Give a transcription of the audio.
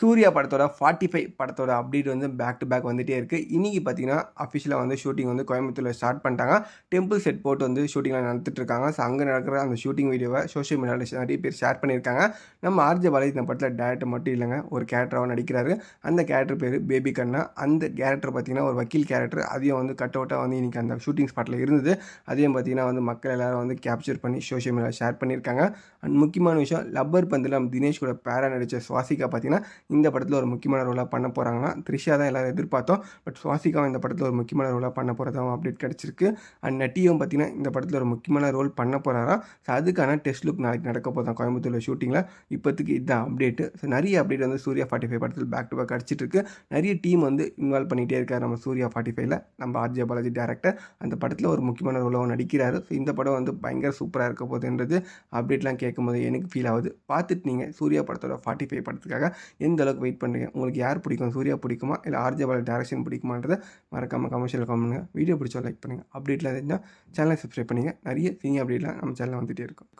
சூர்யா படத்தோட 45 படத்தோட அப்டேட் வந்து பேக் டு பேக் வந்துட்டே இருக்குது. இன்றைக்கி பார்த்தீங்கன்னா அஃபிஷியலாக வந்து ஷூட்டிங் வந்து கோயம்புத்தூரில் ஸ்டார்ட் பண்ணிட்டாங்க. டெம்பிள் செட் போட்டு வந்து ஷூட்டிங்லாம் நடத்திட்டுருக்காங்க. ஸோ அங்கே நடக்கிற அந்த ஷூட்டிங் வீடியோவை சோஷியல் மீடியாவில் நிறைய பேர் ஷேர் பண்ணியிருக்காங்க. நம்ம ஆர்ஜே பாலாஜி இந்த படத்தில் டேரக்டர் மட்டும் இல்லைங்க, ஒரு கேரக்டராகவும் நடிக்கிறாரு. அந்த கேரக்டர் பேர் பேபி கண்ணா. அந்த கேரக்டர் பார்த்தீங்கன்னா ஒரு வக்கீல் கேரக்டர். அதையும் வந்து கட் அவுட்டாக வந்து இன்றைக்கி அந்த ஷூட்டிங் ஸ்பாட்டில் இருந்தது. அதையும் பார்த்தீங்கன்னா வந்து மக்கள் எல்லோரும் வந்து கேப்சர் பண்ணி சோஷியல் மீடியாவில் ஷேர் பண்ணியிருக்காங்க. அண்ட் முக்கியமான விஷயம், லப்பர் பந்தில் நம்ம தினேஷ் கூட பேரா நடித்த சுவாசிகா பார்த்தீங்கன்னா இந்த படத்தில் ஒரு முக்கியமான ரோலாக பண்ண போகிறாங்கன்னா, த்ரிஷா தான் எல்லோரும் எதிர்பார்த்தோம். பட் சுவாசிகாவும் இந்த படத்தில் ஒரு முக்கியமான ரோலாக பண்ண போகிறதாவும் அப்டேட் கிடச்சிருக்கு. அண்ட் நட்டியும் பார்த்தீங்கன்னா இந்த படத்தில் ஒரு முக்கியமான ரோல் பண்ண போகிறாராம். ஸோ அதுக்கான டெஸ்ட் லுக் நாளைக்கு நடக்க போதான் கோயம்புத்தூரில் ஷூட்டிங்கில். இப்போதைக்கு இதுதான் அப்டேட்டு. ஸோ நிறைய அப்டேட் வந்து சூர்யா 45 படத்தில் பேக் டு பேக் கிடச்சிட்ருக்கு. நிறைய டீம் வந்து இன்வால்வ் பண்ணிகிட்டே இருக்கார் நம்ம சூர்யா 45ல். நம்ம ஆர்ஜே பாலாஜி டேரக்டர் அந்த படத்தில் ஒரு முக்கியமான ரோலாகவும் நடிக்கிறாரு. ஸோ இந்த படம் வந்து பயங்கர சூப்பராக இருக்க போகுதுன்றது அப்டேட்லாம் கேட்கும்போது எனக்கு ஃபீல் ஆகுது. பார்த்துட்டு நீங்கள் சூர்யா படத்தோட 45 படத்துக்காக எந்த அளவுக்கு வெயிட் பண்ணுறீங்க? உங்களுக்கு யார் பிடிக்கும்? சூர்யா பிடிக்குமா? இல்லை ஆர்ஜே பாலாஜி டைரக்ஷன் பிடிக்குமான்றதை மறக்காமல் கமெண்ட்ஸில் கமெண்ட் பண்ணுங்கள். வீடியோ பிடிச்சா லைக் பண்ணுங்கள். அப்டேட்லாம் இருந்தால் சேனலை சப்ஸ்கிரைப் பண்ணுங்கள். நிறைய சினி அப்டேட்லாம் நம்ம சேனலில் வந்துகிட்டே இருக்கும்.